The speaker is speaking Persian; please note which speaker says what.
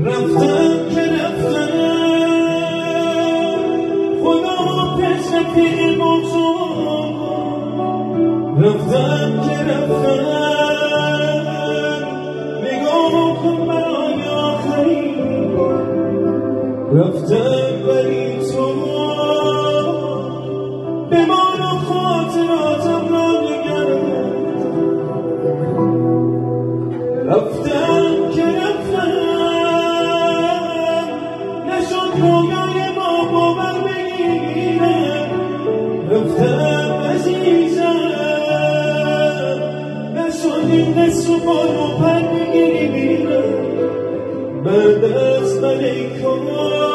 Speaker 1: رفتم که رفتم خدا پیش رفیق بزرگ رفتم که رفتم نگاه کن برای آخری رفتم ولی تو بمان و خاطراتم را نگرد رفتم که رفتم نشد رویای ما باور بگیره رفتم عزیزم نشد این قصه و بار و پر بگیری میره بعد از ملیکان